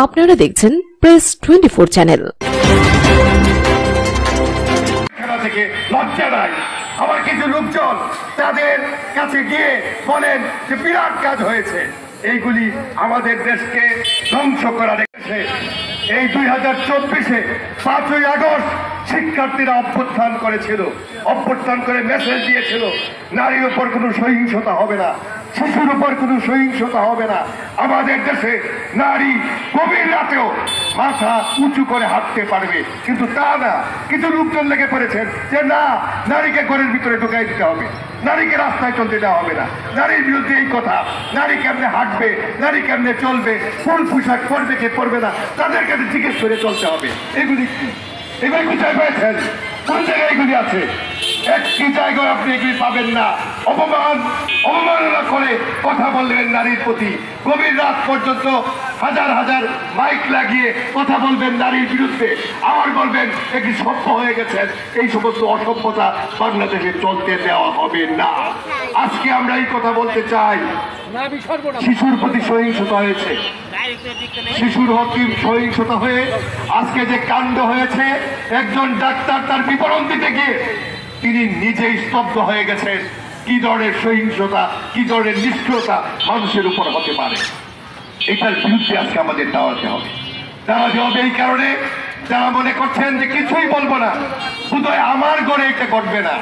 আপনারা দেখছেন press 24 channel. থেকে লজ্জা নাই। আবার কিছু লোকজন তাদের কাছে গিয়ে বলেন যে বিরাট কাজ হয়েছে। এইগুলি আমাদের দেশকে ধ্বংস করা রেখেছে। এই 2024-এ 5ই আগস্ট শিক্ষার্থীরা অভ্যুত্থান করেছিল, অভ্যুত্থান করে মেসেজ দিয়েছিল নারীর উপর কোনো সহিংসতা হবে না, শিশুর উপর কোনো সহিংসতা হবে না। আমাদের দেশে নারী গভীর রাতেও মাথা উঁচু করে হাঁটতে পারবে, কিন্তু তা না। কিছু লোকজন লেগে পড়েছেন যে না, নারীকে ঘরের ভিতরে ঢুকাই দিতে হবে, নারীকে রাস্তায় চলতে দেওয়া হবে না। নারীর বিরুদ্ধে এই কথা, নারী কেমনে হাঁটবে, নারী কেমনে চলবে, কোন পোশাক পরবে কে পরবে না, তাদের কাছে জিজ্ঞেস করে চলতে হবে। এগুলি কি, এগুলি কোথায় পেয়েছেন? কোন জায়গায় এগুলি আছে? একটি জায়গায় আপনি এগুলি পাবেন না। অবমাননা করে কথা বলবেন নারীর প্রতি, গভীর রাত পর্যন্ত হাজার হাজার মাইক লাগিয়ে কথা বলবেন নারীর বিরুদ্ধে, আবার বলবেন একটি সভ্য হয়ে গেছেন। এই সমস্ত অসভ্যতা বাংলাদেশে চলতে দেওয়া হবে না। আজকে আমরা এই কথা বলতে চাই, শিশুর প্রতি সহিংসতা হয়েছে, শিশুর হকি সহিংসতা হয়ে আজকে যে কাণ্ড হয়েছে, একজন ডাক্তার তার বিবরণ দিতে গিয়ে তিনি নিজেই স্তব্ধ হয়ে গেছেন। কি ধরনের সহিংসতা, কি ধরনের নিষ্ঠুরতা মানুষের উপর হতে পারে, এটার বিরুদ্ধে আজকে আমাদের দাঁড়াতে হবে। দাঁড়াতে হবে এই কারণে, যারা মনে করছেন যে কিছুই বলবো না, বোধহয় আমার ঘরে এটা ঘটবে না,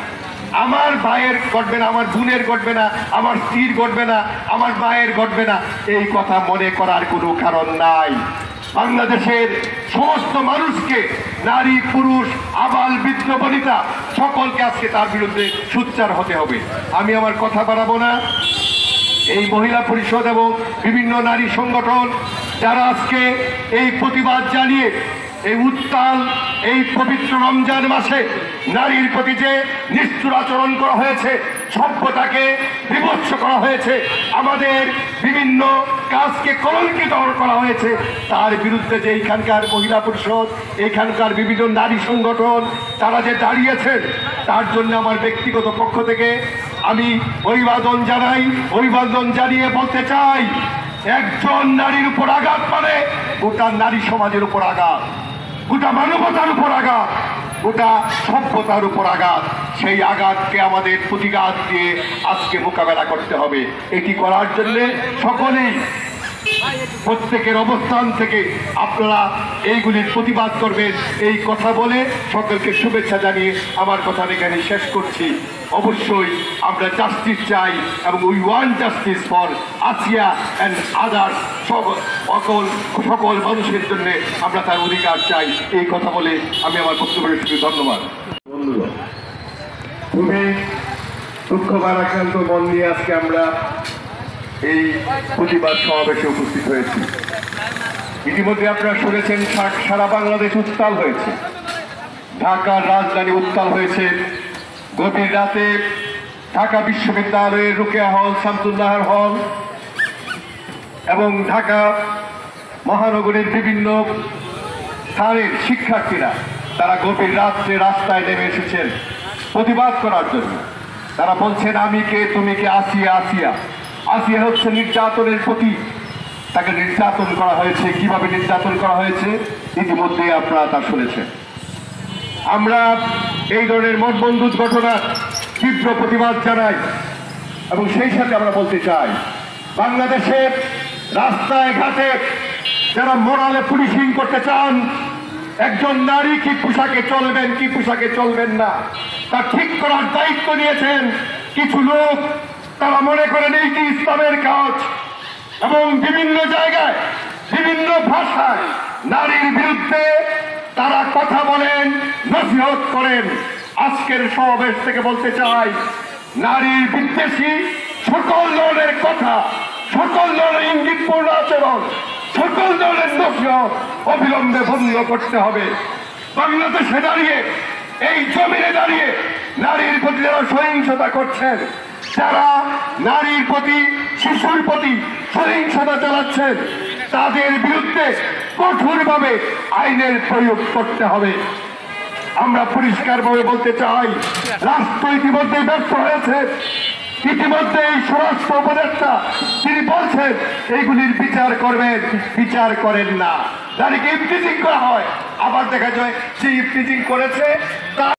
আমার ভাইয়ের ঘটবে না, আমার বোনের ঘটবে না, আমার স্ত্রীর ঘটবে না, আমার মায়ের ঘটবে না, এই কথা মনে করার কোনো কারণ নাই। বাংলাদেশের সমস্ত মানুষকে, নারী পুরুষ আবাল বৃদ্ধ বনিতা সকলকে আজকে তার বিরুদ্ধে সোচ্চার হতে হবে। আমি আমার কথা বাড়াবো না। এই মহিলা পরিষদ এবং বিভিন্ন নারী সংগঠন যারা আজকে এই প্রতিবাদ জানিয়ে এই উত্তাল এই পবিত্র রমজান মাসে নারীর প্রতি যে নিষ্ঠুর আচরণ করা হয়েছে, সভ্যতাকে বিভৎস করা হয়েছে, আমাদের বিভিন্ন কাজকে কলঙ্কিত করা হয়েছে, তার বিরুদ্ধে যে এইখানকার মহিলা পরিষদ, এইখানকার বিভিন্ন নারী সংগঠন তারা যে দাঁড়িয়েছেন, তার জন্য আমার ব্যক্তিগত পক্ষ থেকে আমি অভিবাদন জানাই। অভিবাদন জানিয়ে বলতে চাই, একজন নারীর উপর আঘাত মানে গোটা নারী সমাজের উপর আঘাত, গোটা মানবতার উপর আঘাত, গোটা সভ্যতার উপর আঘাত। সেই আঘাতকে আমাদের প্রতিঘাত দিয়ে আজকে মোকাবেলা করতে হবে। এটি করার জন্য সকলেই প্রত্যেকের অবস্থান থেকে আপনারা এইগুলির প্রতিবাদ করবেন, এই কথা বলে সকলকে শুভেচ্ছা জানিয়ে আমার কথা এখানে শেষ করছি। অবশ্যই আমরা জাস্টিস চাই এবং we want justice for Asiya and others. সকল মানুষের জন্য আমরা তার অধিকার চাই। এই কথা বলে আমি আমার বক্তব্যের থেকে ধন্যবাদ। বন্ধুরা, খুবই দুঃখ ভারাক্রান্ত মন নিয়ে আজকে আমরা এই প্রতিবাদ সমাবেশে উপস্থিত হয়েছি। ইতিমধ্যে আপনারা শুনেছেন সারা বাংলাদেশ উত্তাল হয়েছে, ঢাকার রাজধানী উত্তাল হয়েছে। গভীর রাতে ঢাকা বিশ্ববিদ্যালয়ের রুকেয়া হল, শামসুন্নাহার হল এবং ঢাকা মহানগরীর বিভিন্ন স্থানের শিক্ষার্থীরা তারা গভীর রাত্রে রাস্তায় নেমে এসেছেন প্রতিবাদ করার জন্য। তারা বলছেন আমি কে, তুমি কে, আসিয়া আসিয়া। আসিয়া হচ্ছে নির্যাতনের প্রতি, তাকে নির্যাতন করা হয়েছে। কিভাবে নির্যাতন করা হয়েছে ইতিমধ্যে আপনারা তা শুনেছেন। আমরা এই ধরনের মতবন্ধুজ ঘটনার তীব্র প্রতিবাদ জানাই এবং সেই সাথে আমরা বলতে চাই, বাংলাদেশের রাস্তায় ঘাটে যারা মোরালে পুলিশিং করতে চান, একজন নারী কি পোশাকে চলবেন কি পোশাকে চলবেন না তা ঠিক করার দায়িত্ব নিয়েছেন কিছু লোক। তারা মনে করেন এইটি ইসলামের কাজ এবং বিভিন্ন জায়গায় বিভিন্ন ভাষায় নারীর বিরুদ্ধে তারা কথা বলেন, নসিহত করেন। আজকের সমাবেশ থেকে বলতে চাই, নারীর বিদ্বেষী সকল ধরনের কথা, সকল ধরনের ইঙ্গিতপূর্ণ আচরণ, সকল ধরনের নসিহত অবিলম্বে বন্ধ করতে হবে। বাংলাদেশে দাঁড়িয়ে, এই জমিনে দাঁড়িয়ে নারীর প্রতি যারা সহিংসতা করছেন, যারা নারীর প্রতি শিশুর প্রতি সহিংসতা চালাচ্ছেন, তাদের বিরুদ্ধে কঠোরভাবে আইনের প্রয়োগ করতে হবে। আমরা পরিষ্কারভাবে বলতে চাই, রাষ্ট্র ইতিমধ্যে ব্যর্থ হয়েছে। ইতিমধ্যেই স্বরাষ্ট্র উপদেষ্টা তিনি বলছেন এইগুলির বিচার করবেন, বিচার করেন না। যাদেরকে ইফটিজিং করা হয়, আবার দেখা যায় যে ইফটিজিং করেছে তার